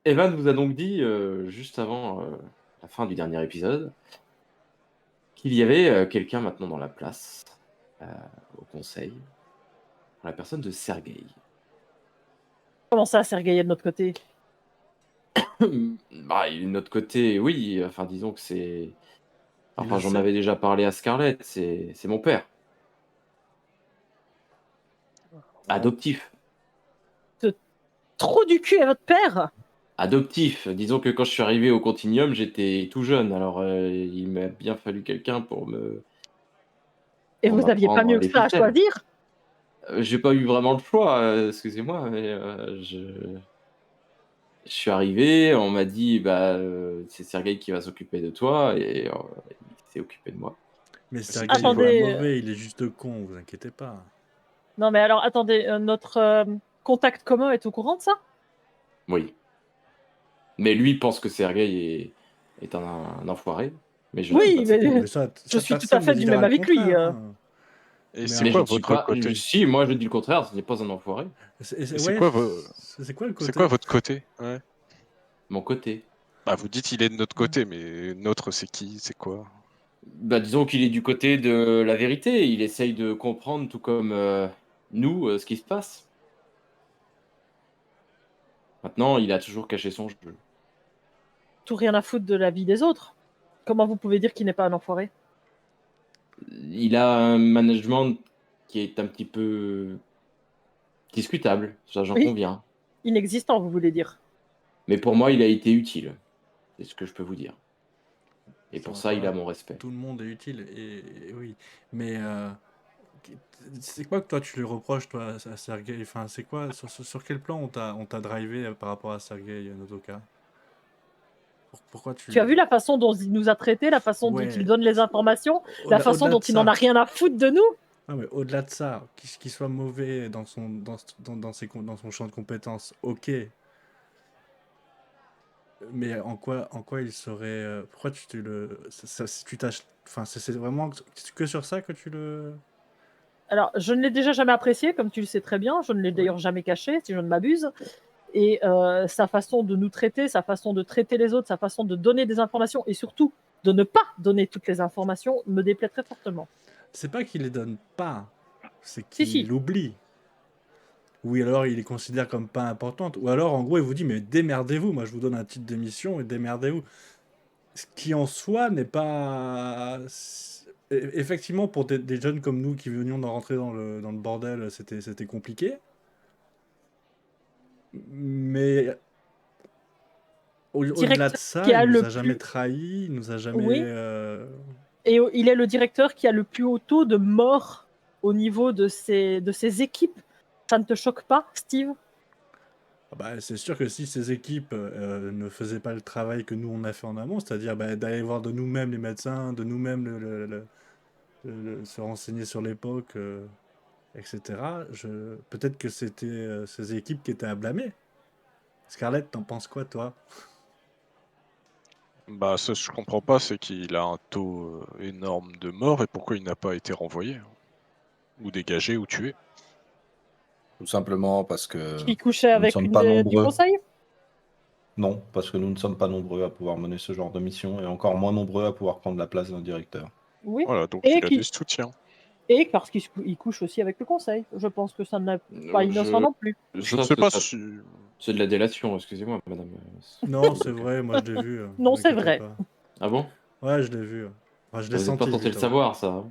Evan vous a donc dit, juste avant, la fin du dernier épisode, qu'il y avait, quelqu'un maintenant dans la place, heu, au conseil, en la personne de Sergueï. Comment ça, Sergueï est de notre côté? Bah, il est de notre côté, oui, enfin disons que c'est Il le enfin j'en sait. avais déjà parlé à Scarlett, c'est mon père, On- adoptif. Ce trou du cul à votre père? Adoptif, disons que quand je suis arrivé au Continuum, j'étais tout jeune, alors, il m'a bien fallu quelqu'un Et pour vous aviez pas m'apprendre mieux que les ça à ficelles. choisir? J'ai pas eu vraiment le choix, excusez-moi, mais, je suis arrivé, on m'a dit: «Bah, c'est Sergueï qui va s'occuper de toi» et il s'est occupé de moi. Mais Mais c'est Sergueï qui est pas votre Attendez, mauvais, il est juste con, vous inquiétez pas. non mais alors attendez, notre, contact commun est au courant de ça? Oui, mais lui pense que Sergueï est un enfoiré, mais je ne suis Oui, pas de cet mais Mais avis. je ça suis tout à personne ne fait du dira même le avis que lui, contraire, hein. et Mais c'est Mais je quoi ne suis votre pas côté? si, moi je dis le contraire, ce n'est pas un enfoiré. Et ouais, c'est quoi le c'est quoi côté? votre côté? Ouais. Mon côté, Bah, vous dites il est de notre Ouais. côté, mais notre c'est qui? C'est quoi? bah, disons qu'il est du côté de la vérité, il essaye de comprendre tout comme, nous, ce qui se passe. Maintenant, il a toujours caché son jeu. tout rien à foutre de la vie des autres. Comment vous pouvez dire qu'il n'est pas un enfoiré? Il a un management qui est un petit peu discutable, ça j'en Oui, conviens. inexistant, vous voulez dire? Mais pour moi, il a été utile, c'est ce que je peux vous dire. Et Ça pour va ça, il a pas. mon respect. Tout le monde est utile, et oui. Mais c'est quoi que toi tu lui reproches, toi, à Sergueï? Enfin, c'est quoi, sur quel plan on t'a drivé par rapport à Sergueï Nodoka? Pourquoi Tu as tu... vu la façon dont il nous a traités, la façon dont il Ouais, donne les informations, la façon au-delà dont de il n'en a ça. rien à foutre de nous? Non, mais au-delà de ça, qu'il soit mauvais dans son champ de compétences, ok. Mais en quoi il serait... pourquoi tu le... si tu tâches... Enfin, c'est vraiment que sur ça que tu le... Alors, je ne l'ai déjà jamais apprécié, comme tu le sais très bien, je ne l'ai Oui. d'ailleurs jamais caché, si je ne m'abuse. Et sa façon de nous traiter, sa façon de traiter les autres, sa façon de donner des informations et surtout de ne pas donner toutes les informations me déplaît très fortement. C'est pas qu'il les donne pas, c'est Si, qu'il si. oublie. Ou alors il les considère comme pas importantes. Ou alors en gros il vous dit mais démerdez-vous, moi je vous donne un titre d'émission et démerdez-vous. Ce qui en soi n'est pas... Effectivement pour des jeunes comme nous qui venions d'en rentrer dans le bordel, c'était compliqué. Mais au-delà de Directeur ça, qui il a nous le a jamais plus... trahis, il nous a jamais... Oui, et il est le directeur qui a le plus haut taux de mort au niveau de ses équipes. Ça ne te choque pas, Steve? Ah bah, c'est sûr que si ces équipes ne faisaient pas le travail que nous on a fait en amont, c'est-à-dire bah, d'aller voir de nous-mêmes les médecins, de nous-mêmes se renseigner sur l'époque, etc., peut-être que c'était ces équipes qui étaient à blâmer. Scarlett, t'en penses quoi, toi? Bah, ça, je comprends pas, c'est qu'il a un taux énorme de morts et pourquoi il n'a pas été renvoyé, ou dégagé, ou tué. Tout simplement parce que Qui couchait nous ne avec sommes une pas du nombreux. conseil? Non, parce que nous ne sommes pas nombreux à pouvoir mener ce genre de mission et encore moins nombreux à pouvoir prendre la place d'un directeur. Oui. Voilà, donc Et, il a des qui, soutiens. et parce qu'il couche aussi avec le conseil. Je pense que ça n'est pas innocent Je non plus. Je ne ça, sais pas ça si... c'est de la délation, excusez-moi madame, Non, c'est donc, vrai, moi je l'ai vu, Non, vous c'est inquiétez vrai. pas. ah bon? Ouais, je l'ai vu. Enfin, je l'ai Vous êtes pas senti censé le plutôt. savoir ça, hein?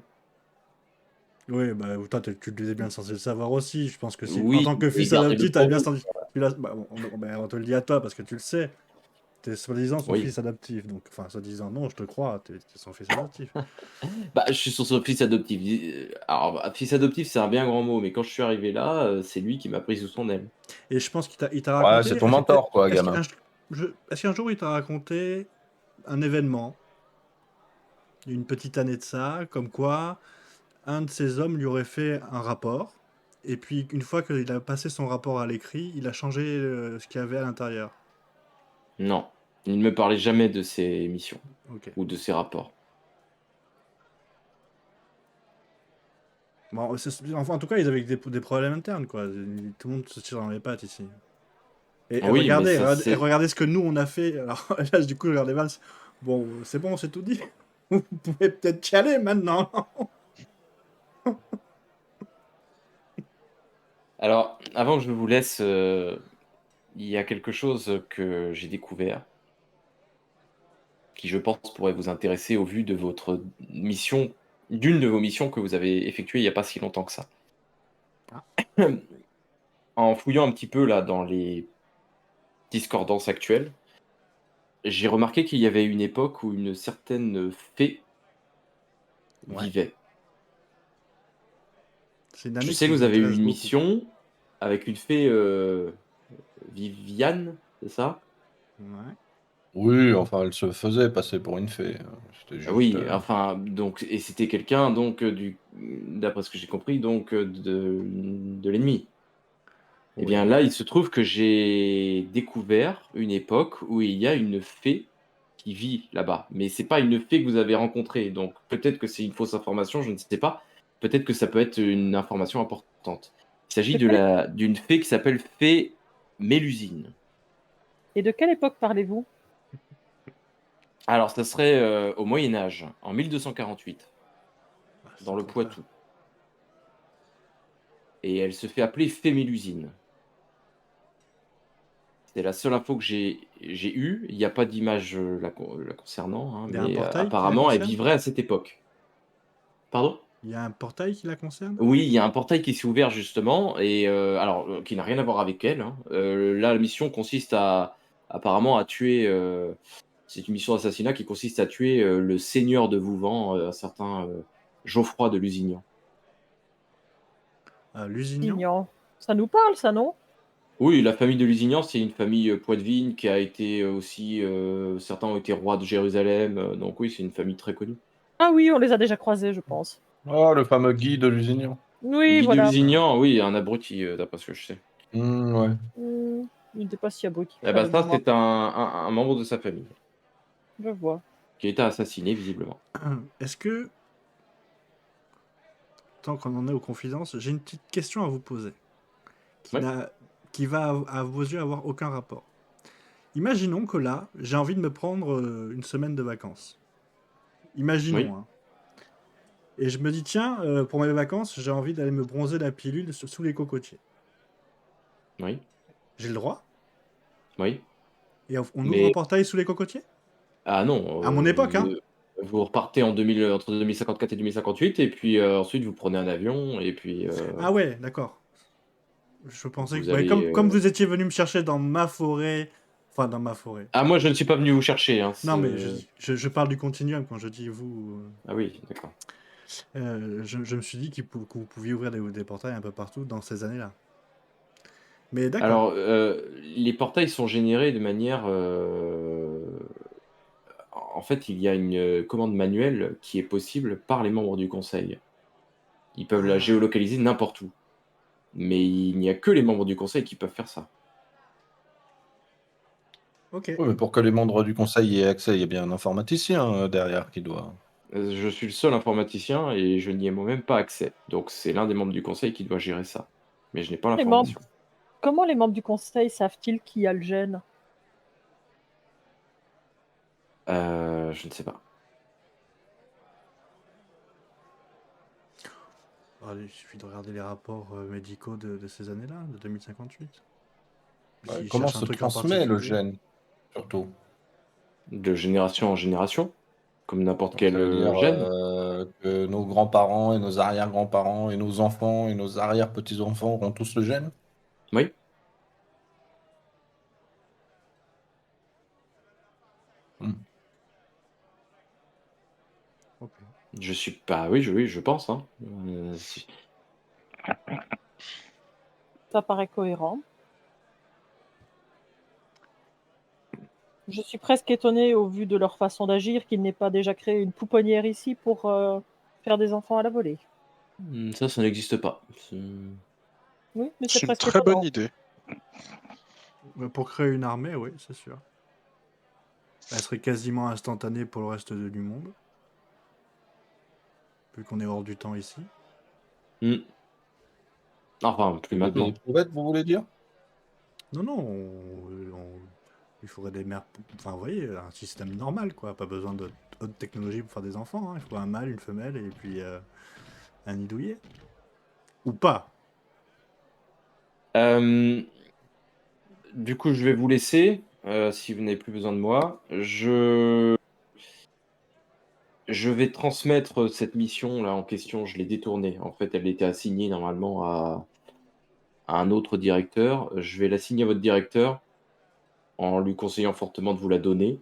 Oui, bah toi, tu le disais bien censé le savoir aussi. Je pense que si, en Oui, tant que mais fils gardez-le adoptif, t'as pour bien vous. senti. Bah, on te le dit à toi parce que tu le sais. T'es soi-disant son Oui. fils adoptif. Donc, enfin, soi-disant, non, je te crois, t'es son fils adoptif. Bah, je suis son fils adoptif. Alors, bah, fils adoptif, c'est un bien grand mot, mais quand je suis arrivé là, c'est lui qui m'a pris sous son aile. Et je pense qu'il t'a Ouais, raconté. c'est ton mentor, quoi, gamin. Est-ce qu'un jour il t'a raconté un événement, une petite année de ça, comme quoi un de ces hommes lui aurait fait un rapport, et puis une fois qu'il a passé son rapport à l'écrit, il a changé ce qu'il y avait à l'intérieur. Non, il ne me parlait jamais de ses missions Ok. ou de ses rapports. Bon, enfin, en tout cas, ils avaient des problèmes internes, quoi. Tout le monde se tire dans les pattes ici. Et Oui, mais regardez, ça, c'est. regardez ce que nous on a fait. Alors là, du coup, je regardais Vals. Bon, c'est bon, c'est tout dit. Vous pouvez peut-être y aller maintenant. Alors, avant que je vous laisse, il y a quelque chose que j'ai découvert qui, je pense, pourrait vous intéresser au vu de votre mission, d'une de vos missions que vous avez effectuées il n'y a pas si longtemps que ça. Ah. En fouillant un petit peu là dans les discordances actuelles, j'ai remarqué qu'il y avait une époque où une certaine fée Ouais. vivait. C'est une Je année sais qui que vous avez eu m'intéresse une beaucoup. mission avec une fée Viviane, c'est ça? Ouais. Oui, enfin, elle se faisait passer pour une fée. C'était juste. Oui, enfin, donc, et c'était quelqu'un, donc, d'après ce que j'ai compris, donc, de l'ennemi. Eh bien, Oui. là, il se trouve que j'ai découvert une époque où il y a une fée qui vit là-bas. Mais c'est pas une fée que vous avez rencontrée. Donc, peut-être que c'est une fausse information, je ne sais pas. Peut-être que ça peut être une information importante. Il s'agit De quelle- d'une fée qui s'appelle Fée Mélusine. Et de quelle époque parlez-vous? Alors, ça serait au Moyen Âge, en 1248, Ah, c'est dans le pour ça. Poitou. Et elle se fait appeler Fée Mélusine. C'est la seule info que j'ai eue. Il n'y a pas d'image la concernant, hein, Il y a un mais portail qui la apparemment, elle concerne? vivrait à cette époque. Pardon? Il y a un portail qui la concerne? Oui, il y a un portail qui s'est ouvert justement, et alors qui n'a rien à voir avec elle, hein. Là, la mission consiste apparemment à tuer. C'est une mission d'assassinat qui consiste à tuer le seigneur de Vouvant, un certain Geoffroy de Lusignan. Lusignan? Ignorant. Ça nous parle, ça, non? Oui, la famille de Lusignan, c'est une famille poitevine qui a été aussi. Certains ont été rois de Jérusalem, donc oui, c'est une famille très connue. Ah oui, on les a déjà croisés, je pense. Oh, le fameux Guy de Lusignan. Oui, Guy de voilà. Lusignan, oui, un abruti, d'après ce que je sais. Ouais. Il n'était pas si abruti que Eh ça ben de ça, mémoire. c'est un membre de sa famille Je vois. qui a été assassiné, visiblement. Est-ce que, tant qu'on en est aux confidences, j'ai une petite question à vous poser qui, Oui, n'a, qui va à vos yeux avoir aucun rapport. Imaginons que là, j'ai envie de me prendre une semaine de vacances. oui, Imaginons, hein. Et je me dis, tiens, pour mes vacances, j'ai envie d'aller me bronzer la pilule sous les cocotiers. oui, J'ai le droit? oui. Et on ouvre un Mais, portail sous les cocotiers? ah non, À mon époque, hein? vous repartez entre 2054 et 2058, et puis ensuite vous prenez un avion, et puis Ah ouais, d'accord. Je pensais que... vous ouais, allez. comme vous étiez venu me chercher dans ma forêt... Enfin, dans ma forêt. Ah, moi, je ne suis pas venu vous chercher, hein, Non, mais je parle du continuum quand je dis vous. Ah oui, d'accord. Je me suis dit que vous pouviez ouvrir des portails un peu partout dans ces années-là. Mais d'accord. Alors, les portails sont générés de manière. En fait, il y a une commande manuelle qui est possible par les membres du conseil. Ils peuvent la Ah, géolocaliser n'importe où. Mais il n'y a que les membres du conseil qui peuvent faire ça. ok. Oui, mais pour que les membres du conseil y aient accès, il y a bien un informaticien derrière qui doit. Je suis le seul informaticien et je n'y ai moi-même pas accès. Donc c'est l'un des membres du conseil qui doit gérer ça. Mais je n'ai pas Les membres... l'information. Comment les membres du conseil savent-ils qui a le gène? Je ne sais pas. Allez, il suffit de regarder les rapports médicaux de ces années-là, de 2058. Ouais, S'ils comment cherchent un se truc en transmet le particulier. gène, surtout? De génération en génération, comme n'importe Donc quel ça veut dire gène. que nos grands-parents et nos arrière-grands-parents et nos enfants et nos arrière-petits-enfants auront tous le gène? Oui. Hmm. Ok. Je suis pas. Oui, oui, je pense, hein. Ça paraît cohérent. Je suis presque étonnée, au vu de leur façon d'agir, qu'ils n'aient pas déjà créé une pouponnière ici pour faire des enfants à la volée. Ça n'existe pas. Oui, mais c'est C'est une presque très bonne étonnant. idée. Pour créer une armée, oui, c'est sûr. Elle serait quasiment instantanée pour le reste du monde, vu qu'on est hors du temps ici. Hmm. Enfin, plus Des bébés maintenant. éprouvettes, vous voulez dire? Non, il faudrait des mères. Enfin, vous voyez, un système normal, quoi. Pas besoin de haute technologie pour faire des enfants. Hein. Il faut un mâle, une femelle et puis un nid douillet. Ou pas. Euh, du coup, je vais vous laisser si vous n'avez plus besoin de moi. Je vais transmettre cette mission là en question. Je l'ai détournée. En fait, elle était assignée normalement à un autre directeur. Je vais l'assigner à votre directeur en lui conseillant fortement de vous la donner.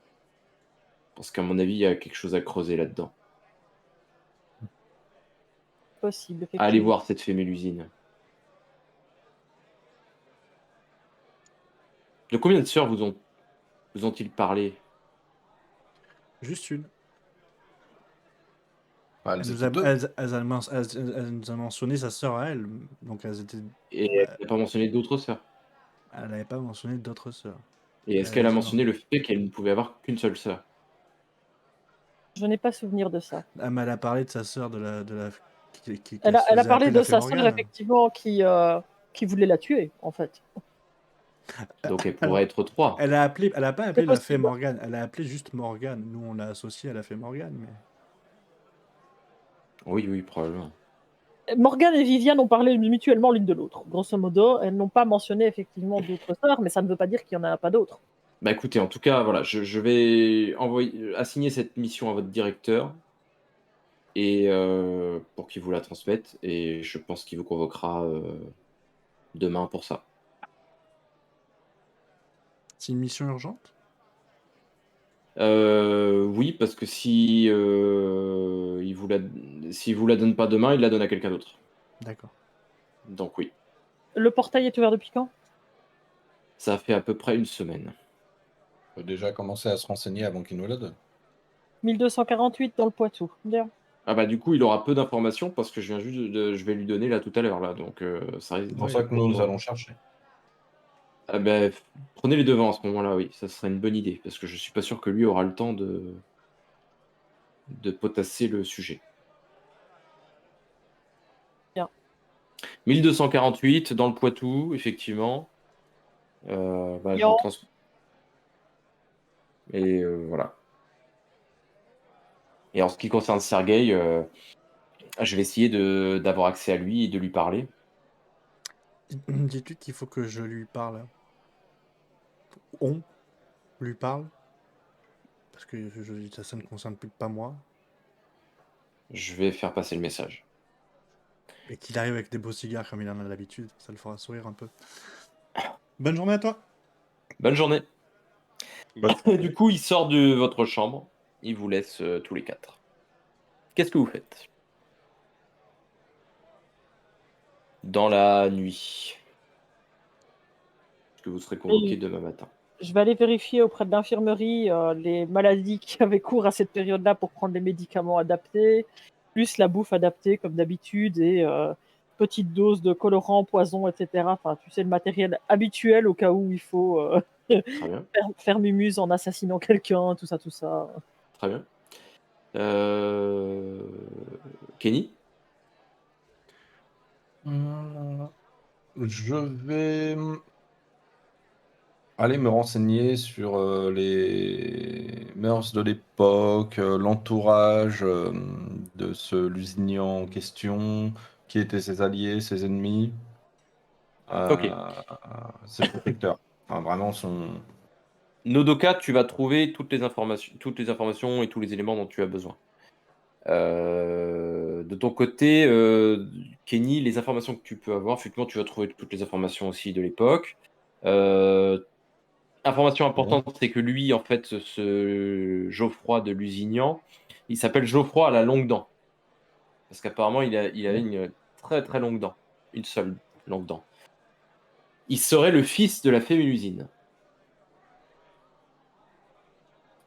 Parce qu'à mon avis, il y a quelque chose à creuser là-dedans. Possible, Allez effectivement. voir cette fée Mélusine. De combien de sœurs vous ont-ils parlé? Juste une. Bah, Elle elles nous étaient a, deux. elle nous a mentionné sa sœur à elle. Donc elles étaient. Et Bah, elle n'a pas mentionné d'autres sœurs. elle n'avait pas mentionné d'autres sœurs. Et est-ce Elle a qu'elle a dit non. mentionné le fait qu'elle ne pouvait avoir qu'une seule sœur? Je n'ai pas souvenir de ça. Elle a parlé de sa sœur qui Elle se elle a faisait parlé appeler de la fée sa sœur, Morgane. effectivement, qui voulait la tuer, en fait. Donc elle Alors, pourrait être 3. elle a pas C'est appelé la fée possible. Morgane. Elle a appelé juste Morgane. Nous, on l'a associée à la fée Morgane. Mais... Oui, oui, probablement. Morgane et Viviane ont parlé mutuellement l'une de l'autre. Grosso modo, elles n'ont pas mentionné effectivement d'autres sœurs, mais ça ne veut pas dire qu'il n'y en a pas d'autres. Bah écoutez, en tout cas, voilà, je vais assigner cette mission à votre directeur et pour qu'il vous la transmette. Et je pense qu'il vous convoquera demain pour ça. C'est une mission urgente? Oui, parce que si s'il vous la donne pas demain, il la donne à quelqu'un d'autre. D'accord. Donc oui, Le portail est ouvert depuis quand? ça fait à peu près une semaine. On peut déjà commencer à se renseigner avant qu'ils nous la donnent. 1248 dans le Poitou. Bien. Ah bah du coup, il aura peu d'informations parce que je viens juste je vais lui donner là tout à l'heure là, donc ça risque C'est pour d'être ça un que peu nous court. allons chercher. Ah bah, prenez les devants à ce moment-là, oui, ça serait une bonne idée parce que je suis pas sûr que lui aura le temps de potasser le sujet. Bien. 1248 dans le Poitou, effectivement. Je vous Bien. transmets. Et voilà. Et en ce qui concerne Sergueï, je vais essayer d'avoir accès à lui et de lui parler. Dis-tu qu'il faut que je lui parle? On lui parle? Parce que ça ne concerne plus que pas moi. Je vais faire passer le message. Et qu'il arrive avec des beaux cigares comme il en a l'habitude. Ça le fera sourire un peu. Bonne journée à toi! Bonne journée. Bonne- Du coup, il sort de votre chambre. Il vous laisse tous les quatre. Qu'est-ce que vous faites dans la nuit? Est-ce que vous serez convoqué Et demain matin? je vais aller vérifier auprès de l'infirmerie les maladies qui avaient cours à cette période-là pour prendre les médicaments adaptés, plus la bouffe adaptée comme d'habitude et petite dose de colorant, poison, etc. Enfin, tu sais, le matériel habituel au cas où il faut Très bien, faire mumuse en assassinant quelqu'un, tout ça, tout ça. très bien. Kenny? Je vais aller me renseigner sur les mœurs de l'époque, l'entourage de ce Lusignan en question, qui étaient ses alliés, ses ennemis, Ok. ses protecteurs. Enfin, vraiment son... Nodoka, tu vas trouver toutes les informations et tous les éléments dont tu as besoin. De ton côté, Kenny, les informations que tu peux avoir, effectivement, tu vas trouver toutes les informations aussi de l'époque. Information Bon, importante, c'est que lui, en fait, ce Geoffroy de Lusignan, il s'appelle Geoffroy à la longue dent. Parce qu'apparemment, il avait une très très longue dent. Une seule longue dent. Il serait le fils de la fée Mélusine.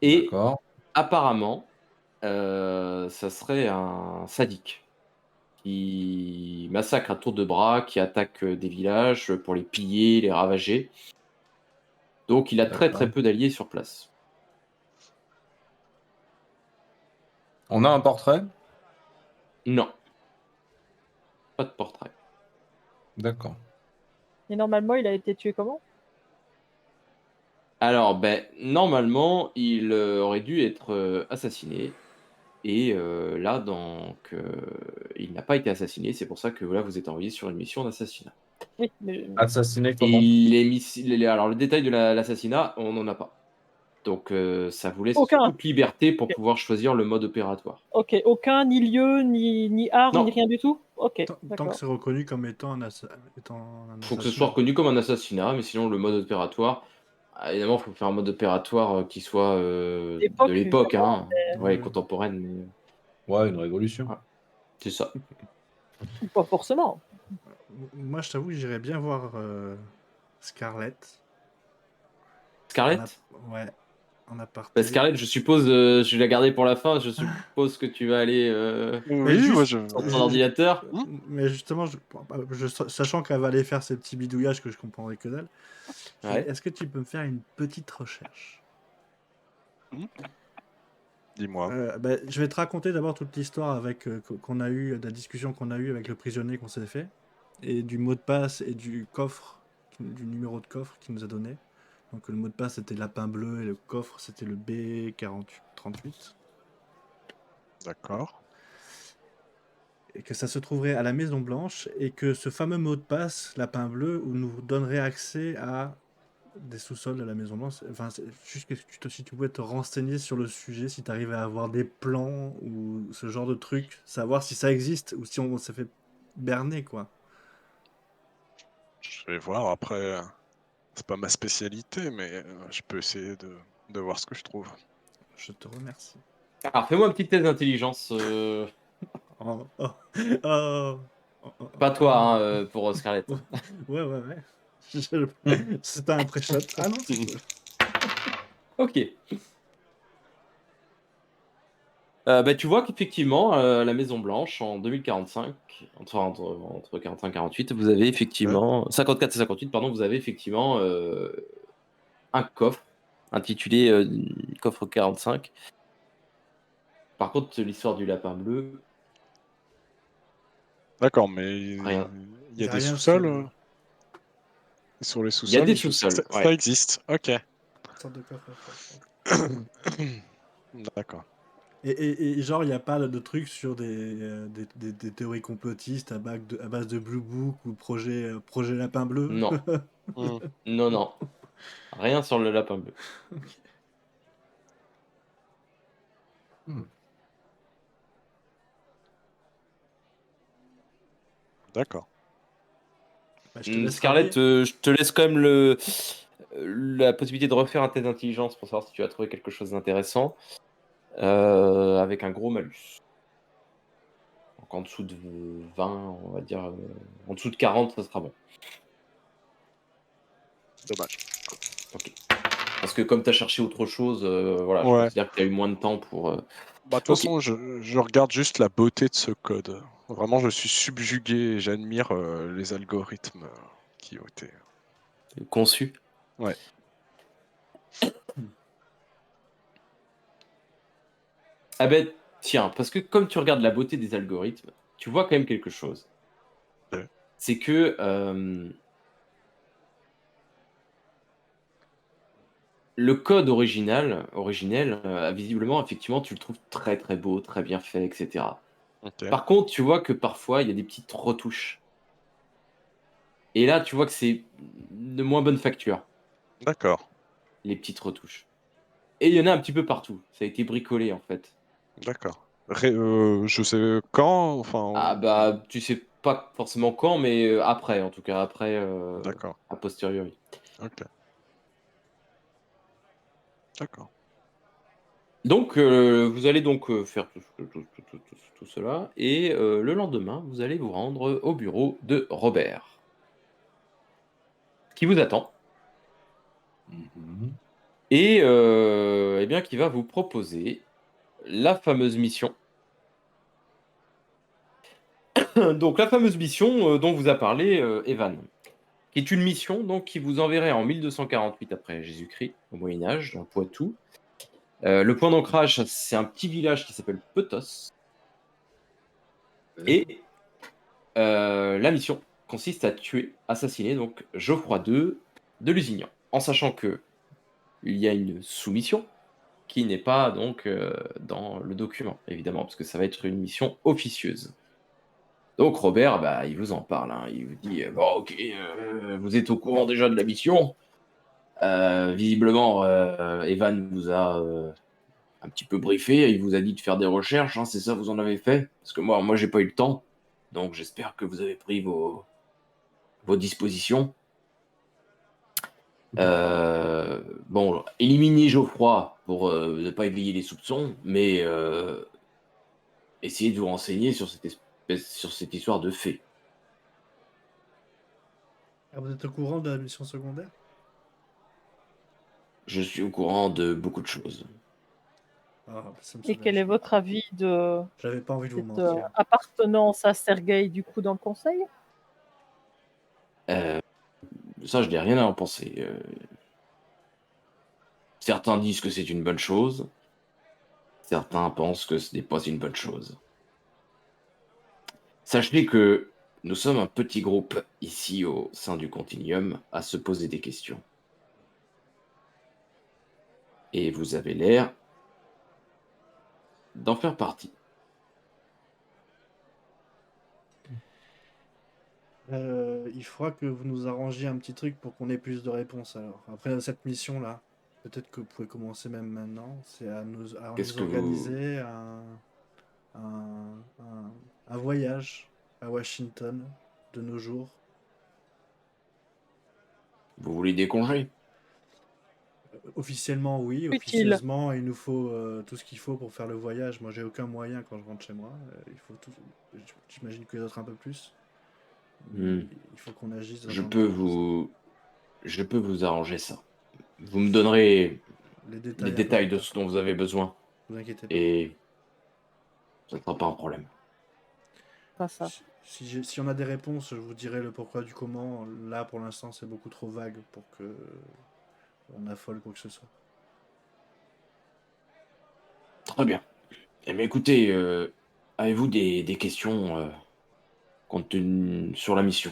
Et d'accord. apparemment, ça serait un sadique qui massacre à tour de bras, qui attaque des villages pour les piller, les ravager. Donc il a très D'accord. très peu d'alliés sur place. On a un portrait? Non, pas de portrait. D'accord. Et normalement, il a été tué comment? Alors, normalement, il aurait dû être assassiné. Et là, donc, il n'a pas été assassiné. C'est pour ça que là, vous êtes envoyé sur une mission d'assassinat. Oui, mais Assassiné Et comment? alors, le détail de l'assassinat, on n'en a pas. Donc, ça vous laisse aucun. toute liberté pour Ok. pouvoir choisir le mode opératoire. Ok, aucun, ni lieu, ni arme, ni Non, rien du tout. Ok, Tant que d'accord. c'est reconnu comme étant étant un il faut que ce soit assassinat. reconnu comme un assassinat, mais sinon, le mode opératoire, évidemment, il faut faire un mode opératoire qui soit de L'époque, l'époque, évidemment. hein, ouais, Ouais. contemporaine, mais Ouais, une révolution. voilà, c'est ça. Ou pas forcément. Moi, je t'avoue que j'irais bien voir Scarlett. Scarlett? Ouais, en aparté. Scarlett, je suppose, je vais la garder pour la fin. Je suppose que tu vas aller Mais Oui, moi juste, je. sur ton ordinateur. mais justement, sachant qu'elle va aller faire ses petits bidouillages que je comprendrai que dalle, Ouais. est-ce que tu peux me faire une petite recherche? Dis-moi. Je vais te raconter d'abord toute l'histoire avec qu'on a eu, la discussion qu'on a eue avec le prisonnier qu'on s'est fait, et du mot de passe et du coffre, du numéro de coffre qu'il nous a donné. Donc le mot de passe c'était lapin bleu et le coffre c'était le B4038. D'accord. Et que ça se trouverait à la Maison Blanche et que ce fameux mot de passe, lapin bleu, nous donnerait accès à des sous-sols de la Maison Blanche. Enfin, c'est juste que si tu pouvais te renseigner sur le sujet, si tu arrivais à avoir des plans ou ce genre de trucs, savoir si ça existe ou si on s'est fait berner, quoi. Je vais voir après. C'est pas ma spécialité, mais je peux essayer de voir ce que je trouve. Je te remercie. Alors, fais-moi un petit test d'intelligence. Oh, oh, oh, oh, oh, Pas oh. toi, hein, pour Scarlett. Ouais, ouais, ouais. C'était un pré-shot. Ah non, c'est Ok. Tu vois qu'effectivement, la Maison Blanche, en 2045, entre 45 et 48, vous avez effectivement, 54 et 58, pardon, vous avez effectivement un coffre intitulé coffre 45. Par contre, l'histoire du lapin bleu, D'accord, mais rien. il Il y n'y a a des rien sur sous-sols. le. Sur les Il y a sous-sols, des je sais que sous-sols, ça ouais. existe. Ok. Sorte de coffre fort. D'accord. Et genre, il n'y a pas de truc sur des théories complotistes à base de Blue Book ou projet Lapin Bleu. Non, Hmm. non, non. Rien sur le lapin bleu. D'accord. Bah, je te laisse Scarlett, rallier. je te laisse quand même la possibilité de refaire un test d'intelligence pour savoir si tu as trouvé quelque chose d'intéressant, avec un gros malus. Donc en dessous de 20, on va dire, en dessous de 40, ça sera bon. Dommage. Ok. Parce que comme tu as cherché autre chose, voilà, je Ouais. considère que tu as eu moins de temps pour. Bah, de toute Ok. façon, je regarde juste la beauté de ce code. Vraiment, je suis subjugué et j'admire les algorithmes qui ont été. Conçu. Ouais. Ah ben, tiens, parce que comme tu regardes la beauté des algorithmes, tu vois quand même quelque chose. Ouais. C'est que le code originel, visiblement, effectivement, tu le trouves très très beau, très bien fait, etc. Ok. Par contre, tu vois que parfois, il y a des petites retouches. Et là, tu vois que c'est de moins bonne facture, D'accord. les petites retouches. Et il y en a un petit peu partout. Ça a été bricolé, en fait. D'accord. Je sais quand, enfin. Ah bah, tu sais pas forcément quand, mais après, en tout cas, après, D'accord. a posteriori. Ok. D'accord. Donc, vous allez donc faire tout cela, et le lendemain, vous allez vous rendre au bureau de Robert, qui vous attend, Mhm. et eh bien, qui va vous proposer la fameuse mission. Donc, la fameuse mission dont vous a parlé Evan, qui est une mission donc, qui vous enverrait en 1248 après Jésus-Christ, au Moyen-Âge, dans le Poitou. Le point d'ancrage, c'est un petit village qui s'appelle Petos, et la mission consiste à assassiner donc Geoffroy II de Lusignan, en sachant que il y a une soumission qui n'est pas donc dans le document, évidemment, parce que ça va être une mission officieuse. Donc Robert, bah, il vous en parle, hein. Il vous dit, bon, ok, vous êtes au courant déjà de la mission. Visiblement, Evan vous a un petit peu briefé, il vous a dit de faire des recherches, hein, c'est ça, vous en avez fait? Parce que moi, j'ai pas eu le temps, donc j'espère que vous avez pris vos dispositions. Bon, éliminez Geoffroy pour ne pas éveiller les soupçons, mais essayez de vous renseigner sur cette histoire de fait. Ah, vous êtes au courant de la mission secondaire? Je suis au courant de beaucoup de choses. Ah, ça me Et quel est soulage. votre avis de J'avais pas envie de vous cette mentir. appartenance à Sergueï du coup dans le conseil? Ça, je n'ai rien à en penser. Certains disent que c'est une bonne chose, certains pensent que ce n'est pas une bonne chose. Sachez que nous sommes un petit groupe ici au sein du Continuum à se poser des questions. Et vous avez l'air d'en faire partie. Il faudra que vous nous arrangiez un petit truc pour qu'on ait plus de réponses alors. Après cette mission-là, peut-être que vous pouvez commencer même maintenant. C'est à Qu'est-ce nous que vous... organiser un, un voyage à Washington de nos jours. Vous voulez des congés? Officiellement, oui. Utile. Officieusement, il nous faut tout ce qu'il faut pour faire le voyage. Moi, j'ai aucun moyen quand je rentre chez moi. Il faut tout. J'imagine que les autres un peu plus. Hmm. Il faut qu'on agisse dans Je un peux vous arranger ça. Vous me donnerez les les détails détails de après. ce dont vous avez besoin. Vous inquiétez pas. Et ça ne sera pas un problème. Pas ça. Si on a des réponses, je vous dirai le pourquoi du comment. Là, pour l'instant, c'est beaucoup trop vague pour que on affole quoi que ce soit. Très bien. Eh bien, écoutez, avez-vous des questions sur la mission?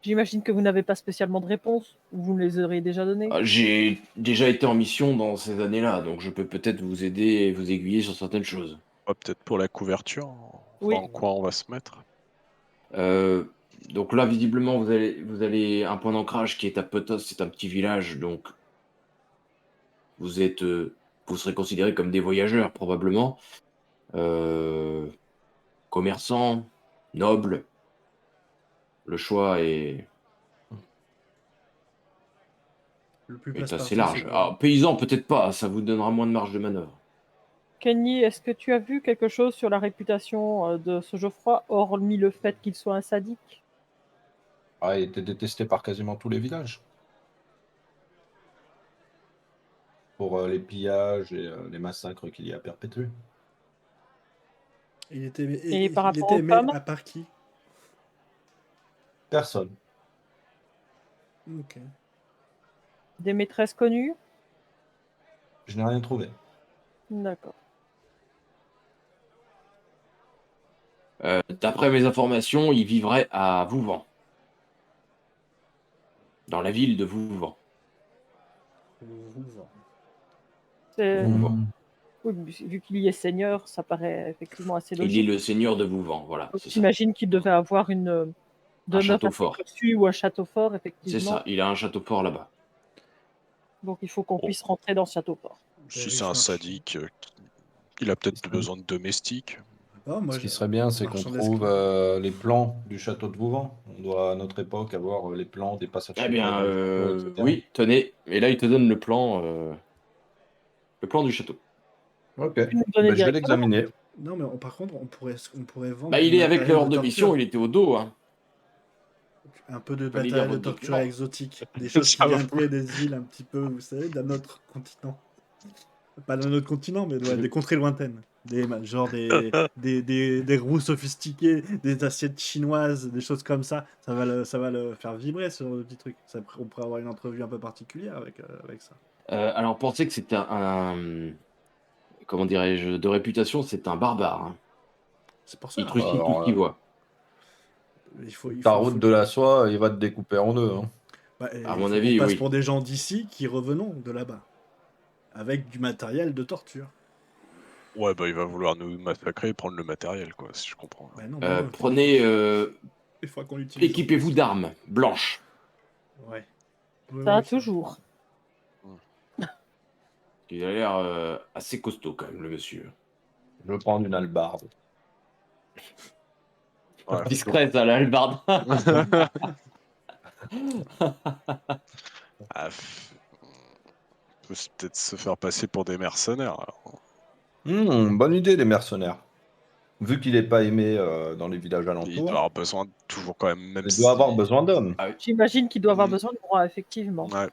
J'imagine que vous n'avez pas spécialement de réponse, ou vous me les auriez déjà données. J'ai déjà été en mission dans ces années-là, donc je peux peut-être vous aider et vous aiguiller sur certaines choses. Peut-être pour la couverture, Oui. en quoi on va se mettre. Donc là, visiblement, vous avez un point d'ancrage qui est à Potos, c'est un petit village, donc vous serez considérés comme des voyageurs, probablement. Commerçants, nobles. Le choix est Le plus assez passe-partout, large. c'est quoi? Alors, paysan, peut-être pas, ça vous donnera moins de marge de manœuvre. Kenny, est-ce que tu as vu quelque chose sur la réputation de ce Geoffroy, hormis le fait qu'il soit un sadique? Ah, il était détesté par quasiment tous les villages. Pour les pillages et les massacres qu'il y a perpétués. Il était, Et par il rapport était aux aimé femmes? à part qui? Personne. Ok. Des maîtresses connues? Je n'ai rien trouvé. D'accord. D'après mes informations, il vivrait à Vouvant. Dans la ville de Vouvant. C'est- Vouvant. Oui, vu qu'il y est seigneur, ça paraît effectivement assez Il est logique. le seigneur de Vouvant, voilà, Donc, c'est ça. j'imagine qu'il devait avoir une demeure château assez fort. cossue ou un château fort, C'est effectivement. ça, il a un château fort là-bas. Donc il faut qu'on Oh. puisse rentrer dans ce château fort. Si riche c'est un marchand. sadique, il a peut-être serait- besoin de domestiques. Oh, moi, Ce qui serait bien, c'est qu'on marchand trouve d'esclaves. les plans du château de Vouvant. On doit, à notre époque, avoir les plans des passages Eh secrets bien, du château, etc. oui, tenez. Et là, il te donne le plan du château. Ok. Tu peux nous donner Ben, je vais directement? l'examiner. Non, mais par contre, on pourrait vendre Bah, du il est avec matériel l'ordre de mission, torture. il était au dos. Hein. Un peu de Pas lire matériel de votre torture document. exotique. Des choses qui J'avoue. viendraient des îles un petit peu, vous savez, d'un autre continent. Pas d'un autre continent, mais ouais, des contrées lointaines. Genre des roues sophistiquées, des assiettes chinoises, des choses comme ça. Ça va le faire vibrer, ce petit truc. On pourrait avoir une entrevue un peu particulière avec ça. Alors, pensez que c'est comment dirais-je, de réputation, c'est un barbare. Hein. C'est pour ça. Il trucide tout Alors, ce qu'il voit. Il faut ta route de la soie, il va te découper en deux. Hein. Bah, À il mon faut avis, qu'on passe oui. pour des gens d'ici qui revenons de là-bas. Avec du matériel de torture. Ouais, bah il va vouloir nous massacrer et prendre le matériel, quoi, si je comprends. Bah non, il Prenez, faudra qu'on l'utilise. équipez-vous d'armes blanches. Ouais. Ouais, Ça, ouais, toujours. Il a l'air assez costaud quand même, le monsieur. Je vais prendre une hallebarde. Ouais. Discret, ça, la hallebarde. Ah, on peut peut-être se faire passer pour des mercenaires. Alors. Bonne idée, les mercenaires. Vu qu'il n'est pas aimé dans les villages Il doit alentours, avoir besoin toujours quand même, même il si... doit avoir besoin d'hommes. J'imagine qu'il doit avoir Mm. besoin de bras, effectivement. Ouais.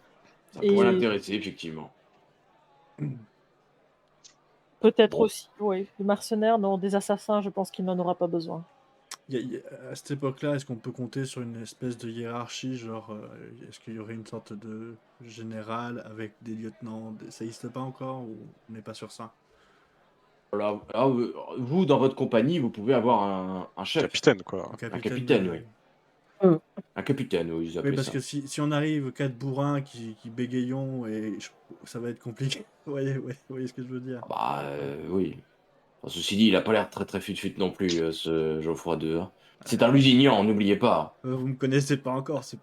Ça Et- pourrait l'intéresser, effectivement. Peut-être Bon. aussi, oui. Des mercenaires, non, des assassins, je pense qu'il n'en aura pas besoin. À cette époque-là, est-ce qu'on peut compter sur une espèce de hiérarchie, genre, est-ce qu'il y aurait une sorte de général avec des lieutenants? Ça n'existe pas encore ou on n'est pas sur ça? Voilà. Là, vous, dans votre compagnie, vous pouvez avoir un chef. Capitaine, quoi. Un capitaine, oui. Un capitaine, oui, ils Oui, appellent parce ça. que si on arrive 4 bourrins qui bégayons, ça va être compliqué. Vous voyez ce que je veux dire? Ah bah, oui. Enfin, ceci dit, il a pas l'air très très fut-fut non plus, ce Geoffroy II. Hein. C'est un Lusignan, n'oubliez pas. Vous me connaissez pas encore, c'est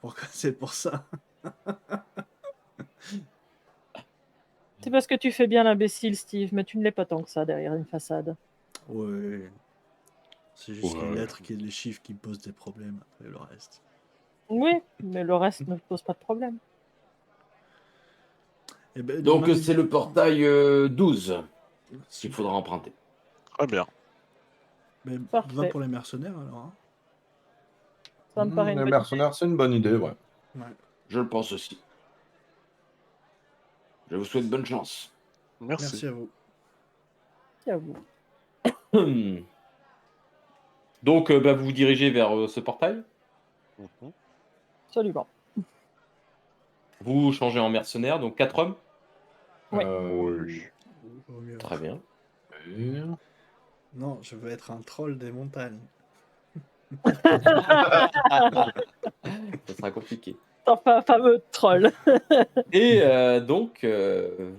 pour ça. C'est parce que tu fais bien l'imbécile, Steve, mais tu ne l'es pas tant que ça derrière une façade. Ouais. C'est juste les Ouais. lettres, les chiffres qui me posent des problèmes, après le reste. Oui, mais le reste ne pose pas de problème. Eh ben, Donc demain, c'est le portail 12 qu'il super. faudra emprunter. Très bien. Ben, Parfait. besoin pour les mercenaires alors. Hein. Ça me paraît une Les bonne mercenaires, c'est une bonne idée, ouais. Ouais. Je le pense aussi. Je vous souhaite bonne chance. Merci. Merci à vous. idée à vous. Donc bah, vous vous dirigez vers ce portail. Mhm. Absolument. Vous changez en mercenaire, donc 4 hommes. Ouais. Oui. Vaut mieux. Très bien. Non, je veux être un troll des montagnes. Ça sera compliqué. Enfin, fameux troll. Et donc...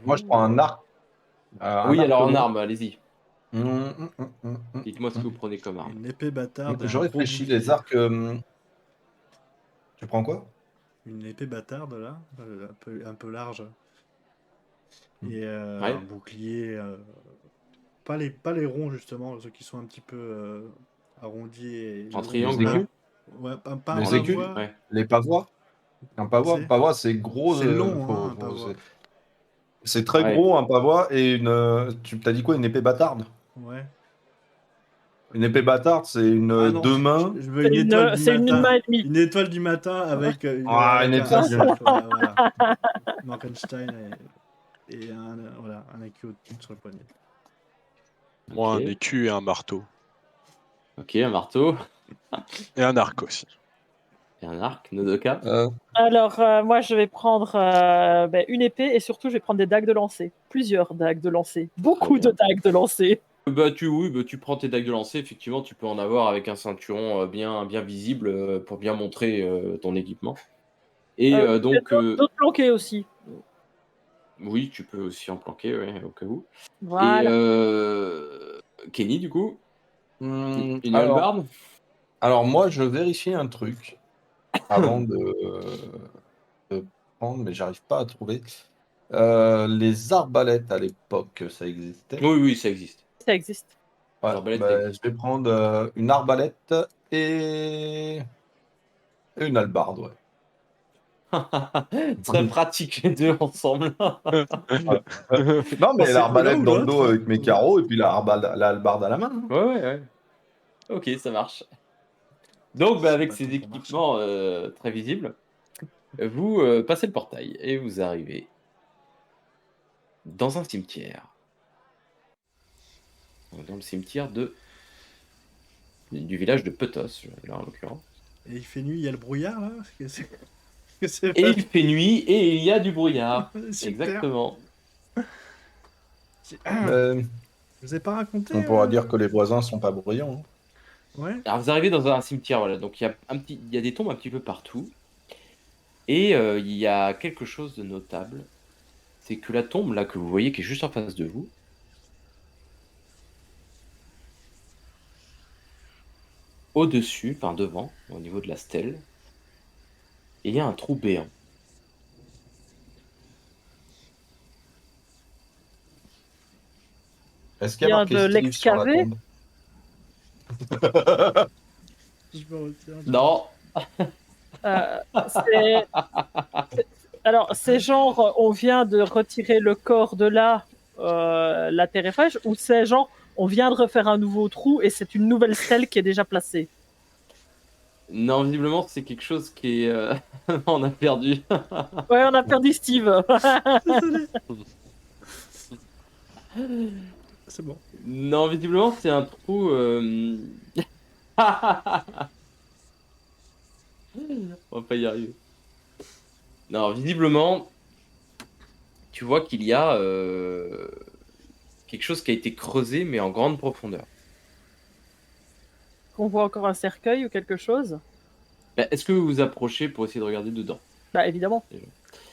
Moi, je prends un arc. Oui, arc alors en long. arme, allez-y. Hum. Dites-moi ce que vous prenez comme arme. Une épée bâtarde. et Je un gros réfléchis, bouclier. les arcs. Tu prends quoi? Une épée bâtarde là, un peu large. Et Ouais. un bouclier. Pas les ronds justement, ceux qui sont un petit peu arrondis. Et En longs. triangle, là. Ouais, pas un Les écus, pavois. ouais. Les pavois. Un pavois, C'est- pavois, c'est gros. C'est long, hein, un pavois. C'est très Ouais. gros, un pavois. Et une. Tu t'as dit quoi? Une épée bâtarde? Ouais. Une épée bâtarde, c'est Ah non, deux mains. je veux une étoile du C'est une matin. main et demie. Une étoile du matin avec Une avec un étoile. cercle, voilà. Morgenstein et un écu sur le poignet. Moi, Ok. un écu et un marteau. Ok, un marteau Et un arc aussi. et un arc, Nodoka. Alors, moi, je vais prendre une épée et surtout, je vais prendre des dagues de lancer. Plusieurs dagues de lancer. Beaucoup bien. de dagues de lancer. Tu prends tes dagues de lancer, effectivement, tu peux en avoir avec un ceinturon bien visible pour bien montrer ton équipement. Et donc, D'autres planqués aussi. oui, tu peux aussi en planquer, ouais, au cas où. Voilà. Et Kenny, du coup, une hallebarde. Alors moi, je vérifie un truc avant de prendre, mais j'arrive pas à trouver. Les arbalètes à l'époque, ça existait. Oui, ça existe. Ça existe. Ouais, L'arbalète, bah, ça je existe. vais prendre une arbalète et une hallebarde, ouais. Très pratique les deux ensemble. Non, mais C'est l'arbalète l'un ou dans le dos l'autre. avec mes carreaux et puis la hallebarde à la main. Hein. Ouais. Ok, ça marche. Donc, bah, C'est avec pas ces tant pour équipements très visibles, vous passez le portail et vous arrivez dans un cimetière. Dans le cimetière du village de Petos, là en l'occurrence. Et il fait nuit, il y a le brouillard là. C'est Et il fait nuit et il y a du brouillard. Super. Exactement. Je vous ai pas raconté. On pourra dire que les voisins sont pas bruyants. Hein. Ouais. Alors vous arrivez dans un cimetière, voilà. Donc il y a des tombes un petit peu partout. Et il y a quelque chose de notable, c'est que la tombe là que vous voyez qui est juste en face de vous, au-dessus, enfin devant, au niveau de la stèle, il y a un trou béant. Est-ce qu'il y a Vient marqué de Steve sur la l'excaver. tombe? Je me retiens. Non, Euh, c'est- Alors, c'est genre, on vient de retirer le corps de là, la terre est fraîche, ou c'est genre, on vient de refaire un nouveau trou et c'est une nouvelle stèle qui est déjà placée. non, visiblement c'est quelque chose qui est... on a perdu. Ouais, on a perdu Steve. Désolé. C'est bon. Non, visiblement c'est un trou... On va pas y arriver. Non, visiblement, tu vois qu'il y a quelque chose qui a été creusé, mais en grande profondeur. On voit encore un cercueil ou quelque chose. Bah, est-ce que vous vous approchez pour essayer de regarder dedans? Bah, évidemment.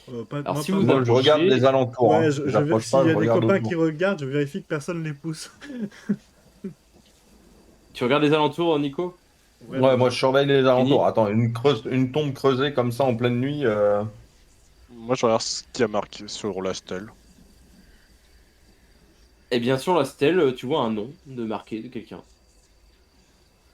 Alors, Moi, si pas vous moi. Moi, je regarde approchez... les alentours. Ouais, hein. s'il J'approche y pas, je a des regarde copains autour. qui regardent, je vérifie que personne les pousse. Tu regardes les alentours, Nico? Ouais, moi, je surveille les alentours. Fini. Attends, une tombe creusée comme ça en pleine nuit. Moi, je regarde ce qu'il y a marqué sur la stèle. Et bien sur la stèle, tu vois un nom de marqué de quelqu'un.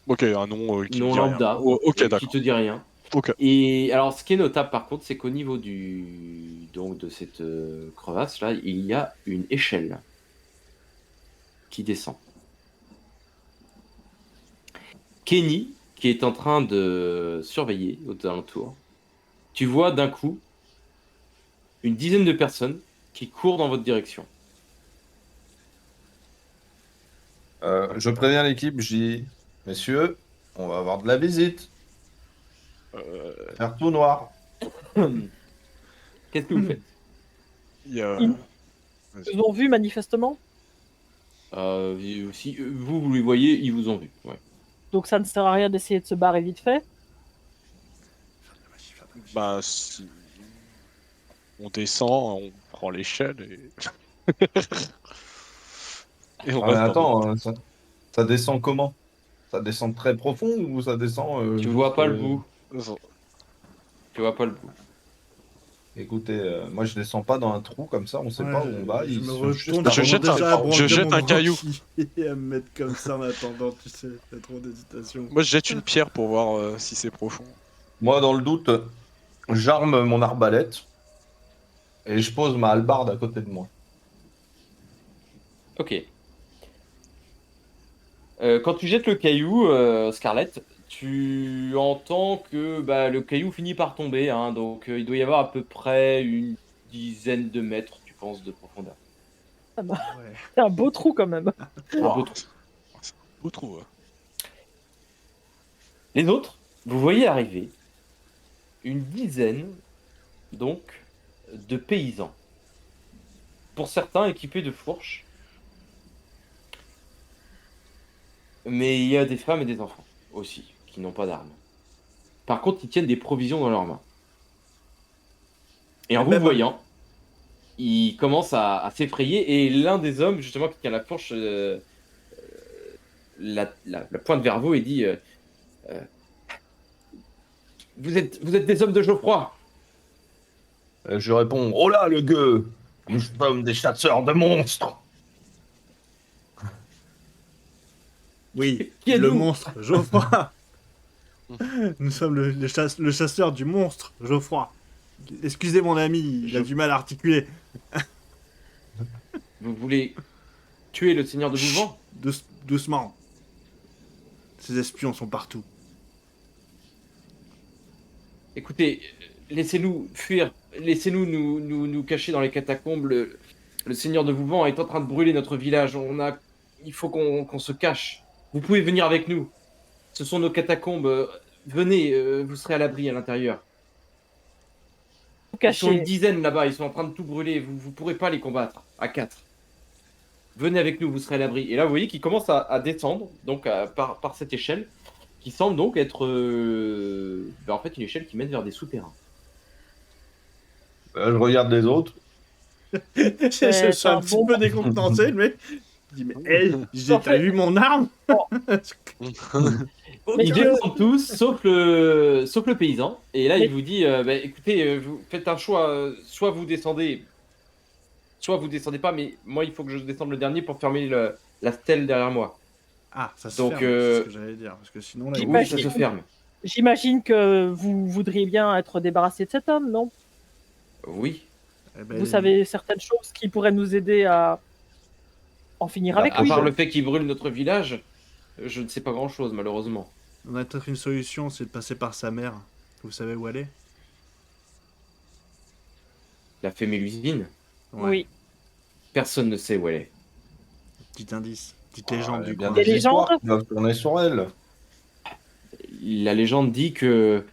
Ok, un nom qui me Nom dit rien. lambda, Ok, qui d'accord. te dit rien. Ok. Et alors, ce qui est notable par contre, c'est qu'au niveau donc de cette crevasse là, il y a une échelle qui descend. Kenny, qui est en train de surveiller aux alentours, tu vois d'un coup une dizaine de personnes qui courent dans votre direction. Je préviens l'équipe, je dis, messieurs, on va avoir de la visite. Faire tout noir. Qu'est-ce que vous faites? Il y a... Ils Vas-y. nous ont vus manifestement, Si vous les voyez, ils vous ont vu. Ouais. donc ça ne sert à rien d'essayer de se barrer vite fait. Bah, si... On descend, on prend l'échelle et... et on Ah, mais reste dans attends, ça descend comment? Ça descend très profond ou ça descend Tu juste, vois pas le bout. notre... Tu vois pas le bout. Écoutez, moi je descends pas dans un trou comme ça, on sait Ouais, pas où on va. je ils me sont juste retourne, à Je je jette commence un- déjà à brandir je jette mon un caillou. branchi et à me mettre comme ça en attendant, tu sais, t'as trop d'hésitation. Moi, je jette une pierre pour voir si c'est profond. Moi, dans le doute, j'arme mon arbalète et je pose ma hallebarde à côté de moi. Ok. Quand tu jettes le caillou, Scarlett, tu entends que bah, le caillou finit par tomber. Hein, donc il doit y avoir à peu près une dizaine de mètres, tu penses, de profondeur. Ouais. C'est un beau trou quand même. Un beau Ouah. trou. C'est un beau trou. Ouais. Les autres, vous voyez arriver une dizaine, donc, de paysans. Pour certains équipés de fourches. Mais il y a des femmes et des enfants aussi, qui n'ont pas d'armes. Par contre, ils tiennent des provisions dans leurs mains. Et en vous ben, voyant, ils commencent à s'effrayer. Et l'un des hommes, justement, qui tient la fourche, la pointe vers vous et dit euh, vous êtes des hommes de Geoffroy. Je réponds, oh là le gueux, nous sommes des chasseurs de monstres. Oui, Qui le êtes-vous? monstre, Geoffroy. Nous sommes le chasseur du monstre, Geoffroy. Excusez mon ami, il a du mal à articuler. Vous voulez tuer le seigneur de Bouvant? Doucement. Ces espions sont partout. Écoutez, laissez-nous fuir. Laissez-nous nous cacher dans les catacombes. Le seigneur de Vouvant est en train de brûler notre village. Il faut qu'on se cache. Vous pouvez venir avec nous. Ce sont nos catacombes. Venez, vous serez à l'abri à l'intérieur. Tout Ils sont une caché. dizaine là-bas, ils sont en train de tout brûler. Vous pourrez pas les combattre à 4. Venez avec nous, vous serez à l'abri. Et là, vous voyez qu'ils commencent à descendre donc par cette échelle qui semble donc être en fait une échelle qui mène vers des souterrains. Je regarde les autres. Je suis c'est un un petit bon- peu décontenancé, le mec. Il dit, mais hey, En t'as fait- vu mon arme? Ils que- descendent tous, sauf le paysan. Et là, Mais- il vous dit, bah, écoutez, vous faites un choix. Soit vous descendez pas, mais moi, il faut que je descende le dernier pour fermer la stèle derrière moi. Ah, ça se Donc, ferme, c'est ce que j'allais dire. Parce que sinon, là, Oui, ça se ferme. J'imagine que vous voudriez bien être débarrassé de cet homme, non? Oui. eh ben, Vous savez certaines choses qui pourraient nous aider à en finir Bah, avec À lui. part le fait qu'il brûle notre village, je ne sais pas grand-chose, malheureusement. On a peut-être une solution, c'est de passer par sa mère. Vous savez où elle est? La fée Mélusine, Ouais. Oui. personne ne sait où elle est. Petit indice, petite légende Il y a du bien coin. Des des histoires légendes qui doivent tourner sur elle. La légende dit que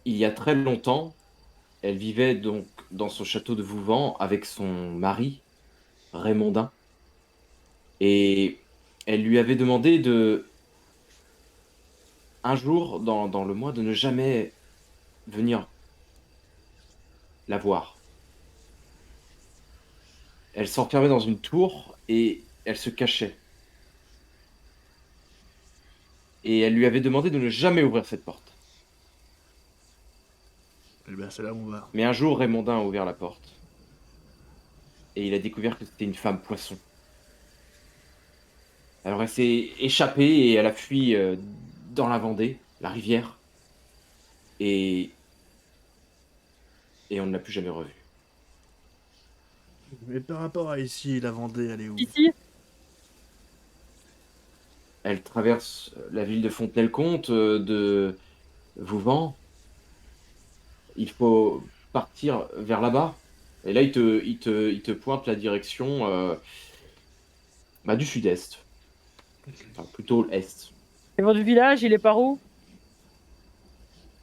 il y a très longtemps, elle vivait donc dans son château de Vouvant avec son mari, Raymondin. Et elle lui avait demandé un jour dans le mois, de ne jamais venir la voir. Elle s'enfermait dans une tour et elle se cachait. Et elle lui avait demandé de ne jamais ouvrir cette porte. Eh ben, c'est là où on va. Mais un jour, Raymondin a ouvert la porte. Et il a découvert que c'était une femme poisson. Alors elle s'est échappée et elle a fui dans la Vendée, la rivière. Et on ne l'a plus jamais revue. Mais par rapport à ici, la Vendée, elle est où? Ici, Elle traverse la ville de Fontenay-le-Comte, de Vouvant. Il faut partir vers là-bas. Et là, il te pointe la direction du sud-est. Enfin, plutôt l'est. et votre village, il est par où?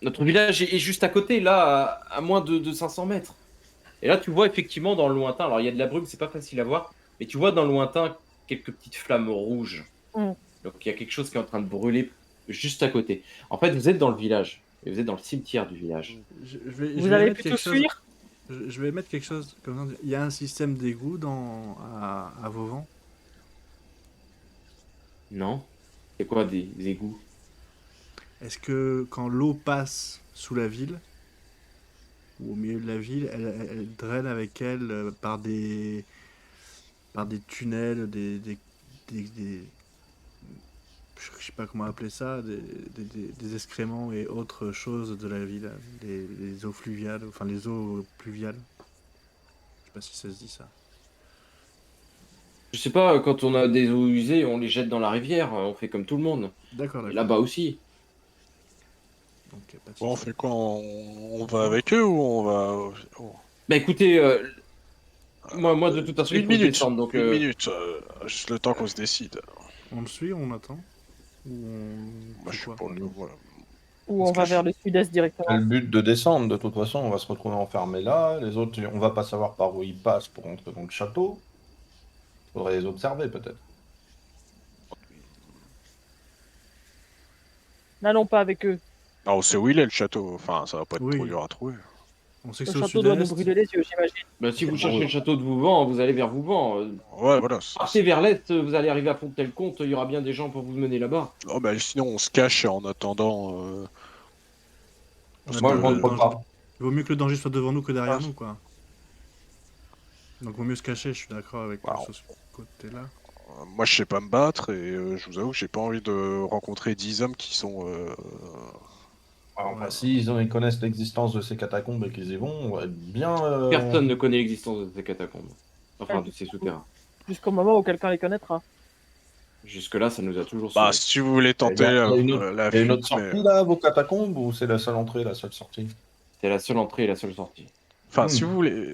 Notre village est juste à côté, là, à moins de 500 mètres. Et là, tu vois effectivement dans le lointain, alors il y a de la brume, c'est pas facile à voir, mais tu vois dans le lointain quelques petites flammes rouges. Mm. Donc il y a quelque chose qui est en train de brûler juste à côté. En fait, vous êtes dans le village, et vous êtes dans le cimetière du village. Je Vous vais allez mettre plutôt quelque chose. fuir? Je vais mettre quelque chose comme ça. Il y a un système d'égout à Vauvant. Non? C'est quoi des égouts? Est-ce que quand l'eau passe sous la ville, ou au milieu de la ville, elle draine avec elle par des tunnels, je sais pas comment appeler ça, des excréments et autres choses de la ville, les eaux fluviales, enfin les eaux pluviales. Je sais pas si ça se dit ça. Je sais pas, quand on a des eaux usées, on les jette dans la rivière, on fait comme tout le monde. D'accord, Et d'accord. là-bas aussi. Donc, pas de Bon, on souci. fait quoi? On va avec eux ou on va... oh. Bah écoutez, moi de toute façon, il Une faut que je minute, descende, donc une minute, juste le temps qu'on se décide. On le suit, on attend. Ou Moi, je suis quoi? pour le... voilà. Ou On on se va cache. vers le sud-est C'est directement? le but de descendre. De toute façon, on va se retrouver enfermés là. Les autres, on va pas savoir par où ils passent pour entrer dans le château. Faudrait les observer peut-être. N'allons pas avec eux. Ah, on sait où il est le château, enfin ça va pas être Oui. trop dur à trouver. On sait que Le c'est au château doit nous sud-est. brûler les yeux, j'imagine. Bah, si vous Bon, cherchez le château de Vouvant, vous allez vers Vouvant. Ouais, voilà. Partez vers l'est, vous allez arriver à Fontenay-le-Comte, il y aura bien des gens pour vous mener là-bas. Oh, bah, sinon, on se cache en attendant... parce Moi, que- je rentre pas. Il vaut mieux que le danger soit devant nous que derrière Ah. nous, quoi. Donc, vaut mieux se cacher, je suis d'accord avec Bah, sur ce côté-là. Moi, je sais pas me battre et je vous avoue que j'ai pas envie de rencontrer 10 hommes qui sont... Alors, bah, s'ils ils connaissent l'existence de ces catacombes et qu'ils y vont, on va être bien. Personne ne connaît l'existence de ces catacombes. Enfin, de ces souterrains. Jusqu'au moment où quelqu'un les connaîtra. Jusque-là, ça nous a toujours Bah, sauvés. si vous voulez tenter Il y a une la Il y a une autre fuite, mais... sortie là, vos catacombes, ou c'est la seule entrée, la seule sortie? C'est la seule entrée et la seule sortie. Enfin, si vous voulez...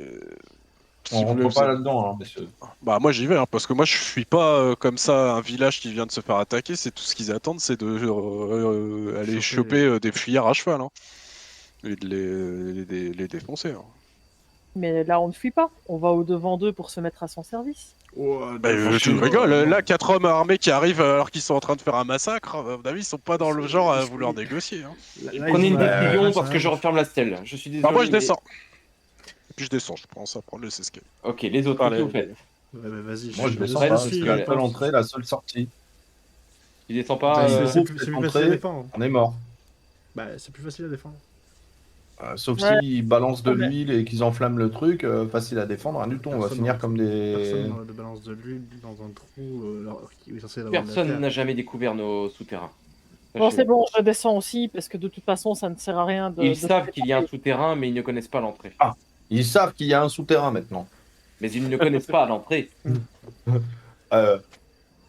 si On vous voulez rentre pas vous- là-dedans, hein, messieurs. Bah moi j'y vais, hein, parce que moi je fuis pas comme ça un village qui vient de se faire attaquer, c'est tout ce qu'ils attendent, c'est de aller choper des fuyards à cheval, hein, et de les défoncer. Hein. Mais là, on ne fuit pas. On va au-devant d'eux pour se mettre à son service. Bah, tu rigoles, là 4 hommes armés qui arrivent alors qu'ils sont en train de faire un massacre, à mon avis ils sont pas dans le genre à vouloir négocier. Hein. Prenez une Ouais, décision ouais, parce ça que je va. referme la stèle. Je suis désolé. Bah moi je mais descends. Et puis je descends, je commence à prendre les escaliers. Ok, les autres, Enfin, qu'est-ce que vous faites? Ouais, bah, vas-y, Moi, je me descends Fred, pas. parce C'est que la la- seule entrée, la seule sortie. Tu descends Bah, pas Si c'est le c'est groupe plus, fait c'est plus facile à entrer, défendre. on est mort. Bah, c'est plus facile à défendre. Sauf Ouais. s'ils balancent de Ouais. l'huile et qu'ils enflamment le truc, facile à défendre, rien du tout. On va finir comme Personne des. n'aurait de balance de l'huile dans un trou alors qu'il est censé avoir de la Personne terre. n'a jamais découvert nos souterrains. Bon, Sachez-le. c'est bon, je descends aussi, parce que de toute façon, ça ne sert à rien Ils de savent qu'il y a un souterrain, mais ils ne connaissent pas l'entrée. Ah, ils savent qu'il y a un souterrain maintenant. Mais ils ne connaissent pas l'entrée. Euh,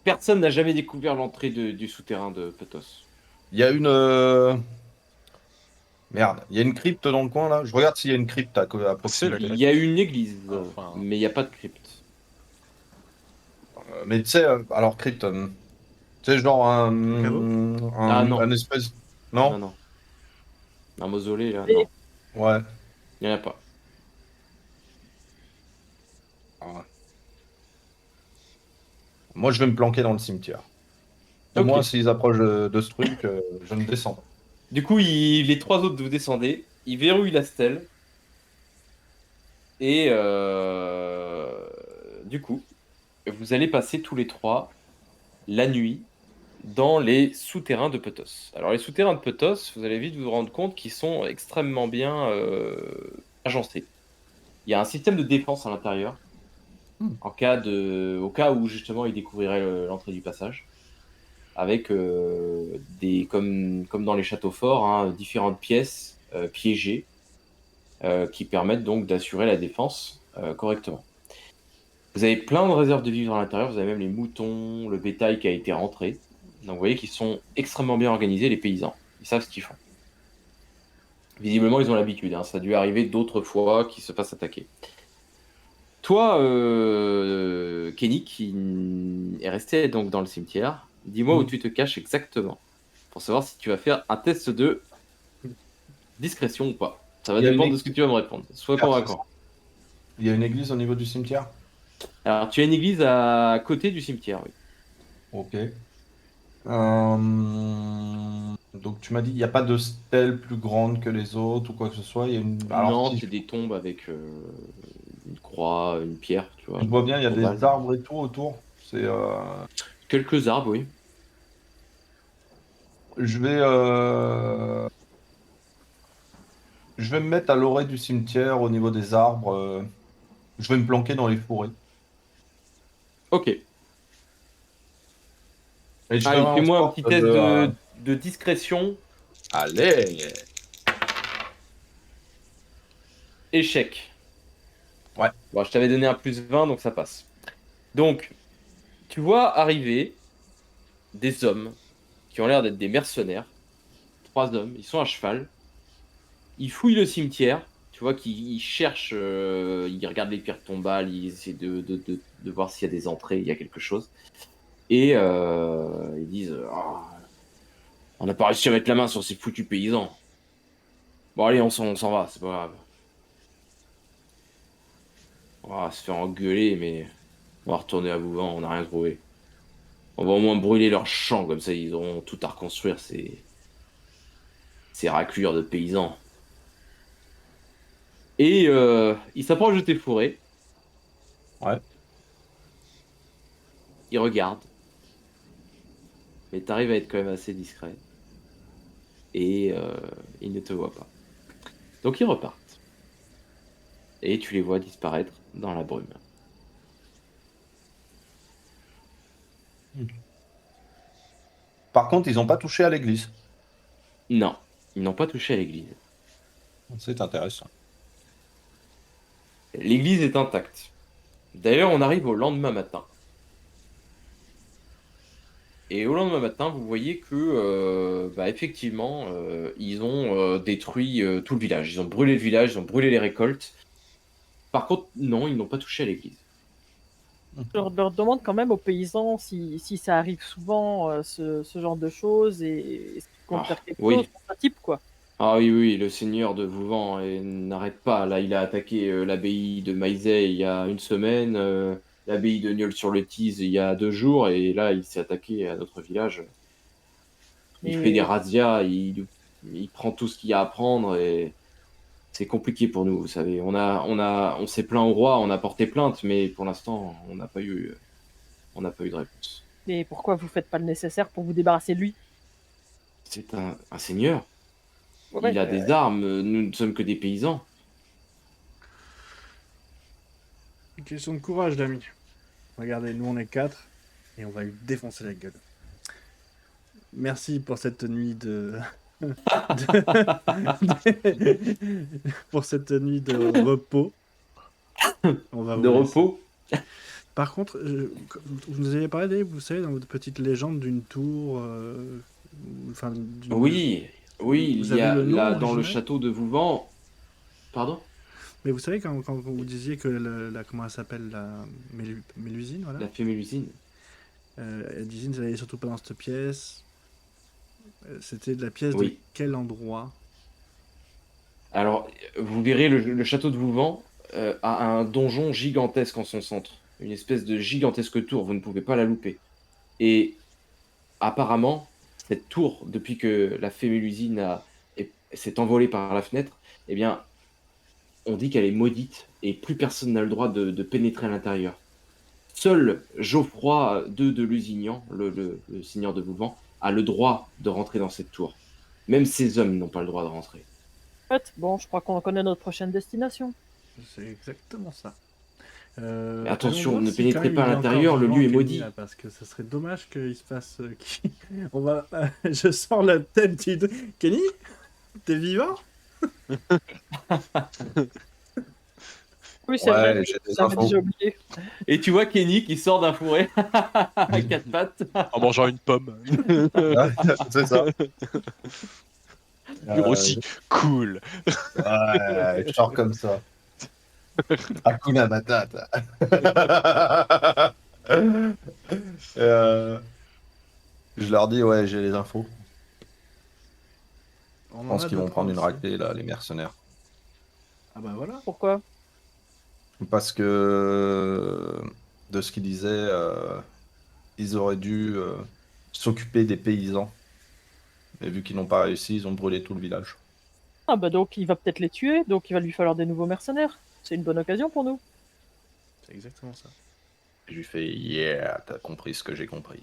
Personne n'a jamais découvert l'entrée du souterrain de Petos. Il y a une. Merde, il y a une crypte dans le coin là. Je regarde s'il y a une crypte à C'est la proximité. Il y a une église, Enfin. mais il n'y a pas de crypte. Mais tu sais, alors crypte, tu sais, genre caveau Ah non, un espèce. non, Non? non. Un mausolée, là, Et- non. Ouais. Il n'y en a pas. Ah. Moi, je vais me planquer dans le cimetière. Au Ok. moins, s'ils approchent de ce truc, je ne descends pas. Du coup, les trois autres, vous descendez. Ils verrouillent la stèle. Et du coup, vous allez passer tous les trois la nuit dans les souterrains de Petos. Alors, les souterrains de Petos, vous allez vite vous rendre compte qu'ils sont extrêmement bien agencés. Il y a un système de défense à l'intérieur, au cas où justement ils découvriraient l'entrée du passage, avec comme dans les châteaux forts, hein, différentes pièces piégées qui permettent donc d'assurer la défense correctement. Vous avez plein de réserves de vivres à l'intérieur, vous avez même les moutons, le bétail qui a été rentré. Donc vous voyez qu'ils sont extrêmement bien organisés, les paysans. Ils savent ce qu'ils font. Visiblement, ils ont l'habitude, hein. Ça a dû arriver d'autres fois qu'ils se fassent attaquer. Toi, Kenny, qui est resté donc dans le cimetière, dis-moi où tu te caches exactement, pour savoir si tu vas faire un test de discrétion ou pas. Ça va Il y a dépendre une de ce que tu vas me répondre. Sois convaincant. Il y a une église au niveau du cimetière? Alors, tu as une église à côté du cimetière, oui. Ok. Donc tu m'as dit, il n'y a pas de stèle plus grande que les autres ou quoi que ce soit. Il y a une. Alors Non, si c'est des tombes avec une croix, une pierre, tu vois. je vois bien, il y a Ovale. des arbres et tout autour. C'est. Quelques arbres, oui. Je vais. Je vais me mettre à l'orée du cimetière au niveau des arbres. Je vais me planquer dans les fourrés. Ok. Et je ferai Allez, en fais-moi un sorte petit test de discrétion. Allez! Échec. Ouais. Bon, je t'avais donné un plus 20, donc ça passe. Donc, tu vois arriver des hommes qui ont l'air d'être des mercenaires. 3 hommes, ils sont à cheval. Ils fouillent le cimetière. Tu vois qu'ils cherchent, ils regardent les pierres tombales, ils essaient de voir s'il y a des entrées, il y a quelque chose. Et ils disent Ah, on n'a pas réussi à mettre la main sur ces foutus paysans. Bon, allez, on s'en va, c'est pas grave. On va se faire engueuler, mais on va retourner à Vouvant, on n'a rien trouvé. On va au moins brûler leurs champs, comme ça ils auront tout à reconstruire, ces raclures de paysans. Et il s'approche de tes fourrés. Ouais. Il regarde. Mais t'arrives à être quand même assez discret. Et il ne te voit pas. Donc ils repartent. Et tu les vois disparaître dans la brume. Par contre, ils n'ont pas touché à l'église. Non, ils n'ont pas touché à l'église. C'est intéressant. L'église est intacte. D'ailleurs, on arrive au lendemain matin. Et au lendemain matin, vous voyez que, effectivement, ils ont détruit tout le village. Ils ont brûlé le village, ils ont brûlé les récoltes. Par contre, non, ils n'ont pas touché à l'église. Je leur demande quand même aux paysans si ça arrive souvent, ce genre de choses, et est-ce qu'ils comptent faire quelque oui. chose pour ce type, quoi. Ah oui, oui, le seigneur de Vouvant n'arrête pas. Là, il a attaqué l'abbaye de Maizet il y a une semaine, l'abbaye de Nieul-sur-le-Tise il y a 2 jours, et là, il s'est attaqué à notre village. Il Et- fait des razzias, il prend tout ce qu'il y a à prendre, et c'est compliqué pour nous, vous savez. On s'est plaint au roi, on a porté plainte, mais pour l'instant, on n'a pas eu de réponse. Et pourquoi vous faites pas le nécessaire pour vous débarrasser de lui? C'est un seigneur. Ouais, Il a des armes. Nous ne sommes que des paysans. Une question de courage, l'ami. Regardez, nous on est 4 et on va lui défoncer la gueule. Merci pour cette nuit pour cette nuit de repos. On va De vous laisser. repos. Par contre, vous nous avez parlé, vous savez, dans votre petite légende d'une tour. Enfin, Oui, il Vous y avez a le nom là dans le original château de Vouvant. Pardon? Mais vous savez, quand vous disiez que comment elle s'appelle, la Mélusine, voilà. La fée Mélusine. Elle disait, vous n'allez surtout pas dans cette pièce. C'était de la pièce de Oui. quel endroit? Alors, vous verrez, le château de Vouvant a un donjon gigantesque en son centre. Une espèce de gigantesque tour, vous ne pouvez pas la louper. Et apparemment, cette tour, depuis que la fée Mélusine s'est envolée par la fenêtre, eh bien, on dit qu'elle est maudite et plus personne n'a le droit de pénétrer à l'intérieur. Seul Geoffroy II de Lusignan, le seigneur de Vouvant, a le droit de rentrer dans cette tour. Même ces hommes n'ont pas le droit de rentrer. En fait, bon, je crois qu'on connaît notre prochaine destination. C'est exactement ça. Mais attention, allons voir ne si pénétrez quand même pas à il est encore l'intérieur, le vivant, lieu est Kenny, maudit. là, parce que ce serait dommage qu'il se fasse. On va. Je sors la tête du. Kenny, t'es vivant? Oui, c'est vrai, Ouais, j'ai des j'avais infos. déjà oublié. Et tu vois Kenny qui sort d'un fourré à quatre pattes. En mangeant une pomme. Ouais, c'est ça. Lui aussi, cool. Ouais, je sors comme ça. Hakuna Matata. Je leur dis, ouais, j'ai les infos. On Je en pense a qu'ils vont deux, prendre une trois aussi. raclée, là, les mercenaires. Ah bah voilà. Pourquoi? Parce que, de ce qu'ils disaient, ils auraient dû s'occuper des paysans. Et vu qu'ils n'ont pas réussi, ils ont brûlé tout le village. Ah bah donc il va peut-être les tuer, donc il va lui falloir des nouveaux mercenaires. C'est une bonne occasion pour nous. C'est exactement ça. Je lui fais, yeah, t'as compris ce que j'ai compris.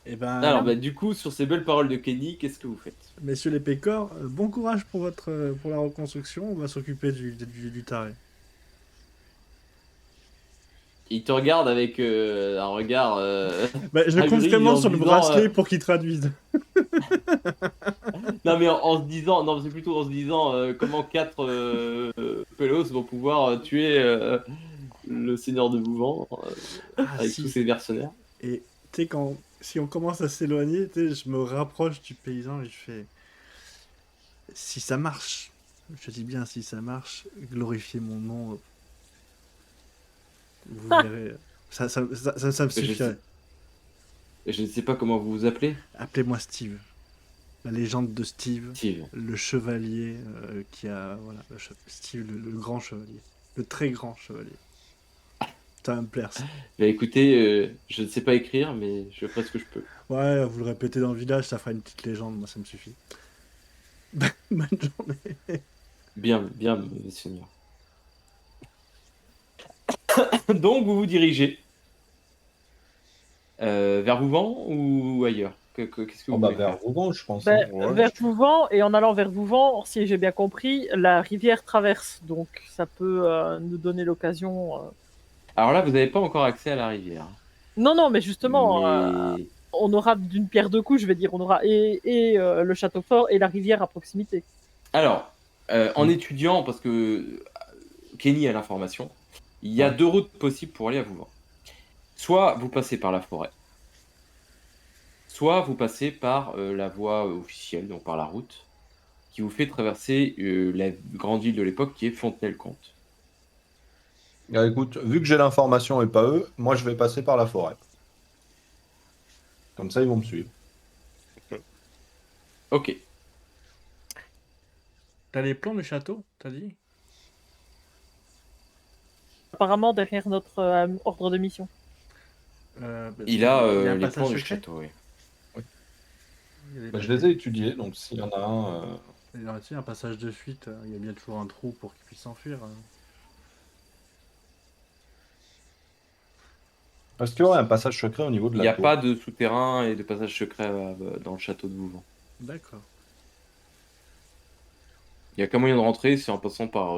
Et ben, Alors, bah, du coup, sur ces belles paroles de Kenny, qu'est-ce que vous faites? messieurs les pécores, bon courage pour pour la reconstruction. On va s'occuper du taré. Il te regarde avec un regard. Bah, je compte ahuri vraiment en sur le disant, bracelet pour qu'il traduise. Non, mais en se disant, non, c'est plutôt en se disant comment quatre pelos vont pouvoir tuer le seigneur de Vouvant avec si. tous ses mercenaires. Et tu sais, si on commence à s'éloigner, tu sais, je me rapproche du paysan et je fais. Si ça marche, je dis bien si ça marche, glorifiez mon nom. Vous verrez. Ça me suffirait. Je ne sais pas comment vous vous appelez. Appelez-moi Steve. La légende de Steve, Steve. le chevalier qui a. Voilà, Steve, le grand chevalier. Le très grand chevalier. Ça va me plaire, ça. Bah, écoutez, je ne sais pas écrire, mais je ferai ce que je peux. Ouais, vous le répétez dans le village, ça fera une petite légende, moi ça me suffit. Bonne journée. Bien, seigneur. Donc, vous vous dirigez vers Vouvant ou ailleurs? Qu'est-ce que vous Oh bah voulez vers faire? Rougon, je pense. Bah, hein. Ouais. vers Vouvant, et en allant vers Vouvant, si j'ai bien compris, la rivière traverse, donc ça peut nous donner l'occasion. Alors là, vous n'avez pas encore accès à la rivière. Non, mais justement, Mais... on aura d'une pierre deux coups, je vais dire, on aura le château fort et la rivière à proximité. Alors, en étudiant, parce que Kenny a l'information, il y a Ouais. deux routes possibles pour aller à Vouvant. Soit vous passez par la forêt, soit vous passez par la voie officielle, donc par la route, qui vous fait traverser la grande ville de l'époque qui est Fontenay-le-Comte. Ah, écoute, vu que j'ai l'information et pas eux, moi je vais passer par la forêt. Comme ça, ils vont me suivre. Ok. T'as les plans du château, t'as dit? Apparemment, derrière notre ordre de mission. Bah, Il a y a un les passage plans du secret. château, oui. Je les ai étudiés, donc s'il y en a un. Il y a un passage de fuite, il y a bien toujours un trou pour qu'il puisse s'enfuir. Est-ce qu'il y aurait un passage secret au niveau de Il n'y la a tour? pas de souterrain et de passage secret dans le château de Vouvant. D'accord. Il n'y a qu'un moyen de rentrer, c'est en passant par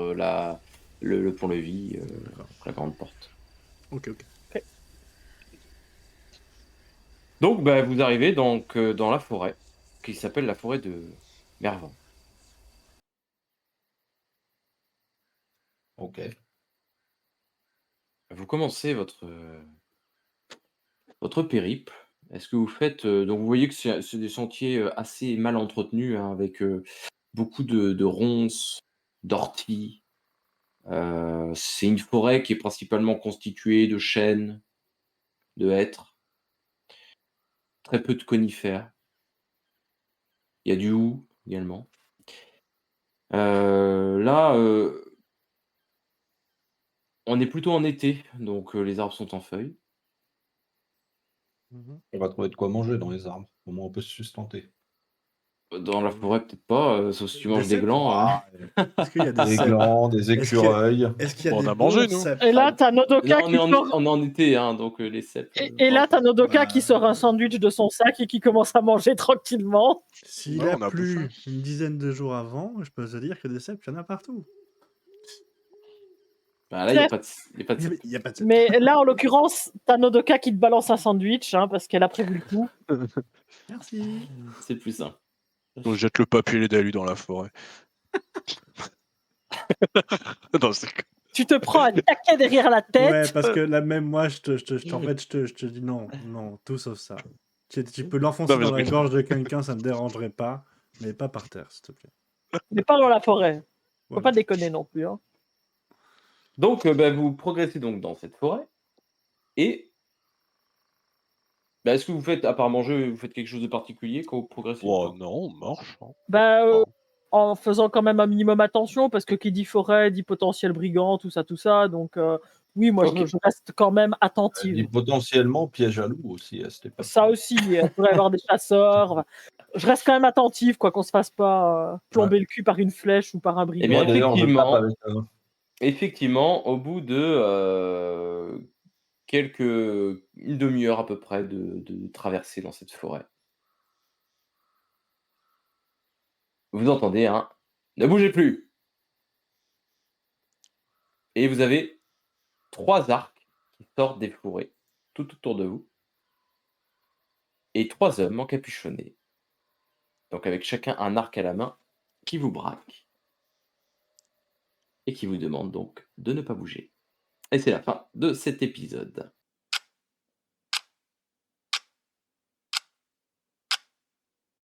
le pont-levis, D'accord. la grande porte. Ok. Donc, bah, vous arrivez donc dans la forêt, qui s'appelle la forêt de Mervan. Ok. Vous commencez votre périple. Est-ce que vous faites... donc, vous voyez que c'est des sentiers assez mal entretenus, hein, avec beaucoup de ronces, d'orties. C'est une forêt qui est principalement constituée de chênes, de hêtres, très peu de conifères. Il y a du houx également. Là, on est plutôt en été, donc les arbres sont en feuilles. On va trouver de quoi manger dans les arbres. Au moins, on peut se sustenter. Dans la forêt, peut-être pas, sauf si tu manges des cèpes glands. Est-ce qu'il y a des Des cèpes glands, des Est-ce qu'il y a- écureuils. Est-ce qu'il y a Bon, on des a mangé, bons nous. cèpes Et là, t'as Nodoka Là, qui sort... on est en été, hein, donc les cèpes. Et là, t'as Nodoka Bah, qui sort un sandwich de son sac et qui commence à manger tranquillement. S'il Ouais, a on a plu bouffé. une dizaine de jours avant, je peux te dire que des cèpes, il y en a partout. Bah, là, il n'y a pas de cèpes. Il n'y a pas de cèpes. Mais là, en l'occurrence, t'as Nodoka qui te balance un sandwich, hein, parce qu'elle a prévu le coup. Merci. C'est plus simple. On jette le papier et les dalus dans la forêt. Non, c'est que- Tu te prends un taquet derrière la tête. Ouais, parce que là même moi, en fait, je te dis non, tout sauf ça. Tu peux l'enfoncer Non, mais dans je la rigole. gorge de quelqu'un, ça ne me dérangerait pas, mais pas par terre, s'il te plaît. Mais pas dans la forêt. Faut Voilà. pas déconner non plus. Hein. Donc, bah, vous progressez donc dans cette forêt. Et bah, est-ce que vous faites, à part manger, vous faites quelque chose de particulier quand vous progressez ou Oh pas non, on marche. Hein. Bah, Oh. en faisant quand même un minimum attention, parce que qui dit forêt dit potentiel brigand, tout ça. Donc, oui, moi, Ok. je reste quand même Et attentive. potentiellement piège à loup aussi à cette époque. Ça aussi, il pourrait y avoir des chasseurs. Je reste quand même attentive, quoi, qu'on se fasse pas plomber le cul par une flèche ou par un Eh brigand. bien, Moi d'ailleurs, je tape effectivement, avec effectivement, au bout de une demi-heure à peu près de traversée dans cette forêt, vous entendez un « Ne bougez plus !» Et vous avez 3 arcs qui sortent des fourrés tout autour de vous et 3 hommes encapuchonnés, donc avec chacun un arc à la main, qui vous braquent et qui vous demandent donc de ne pas bouger. Et c'est la fin de cet épisode.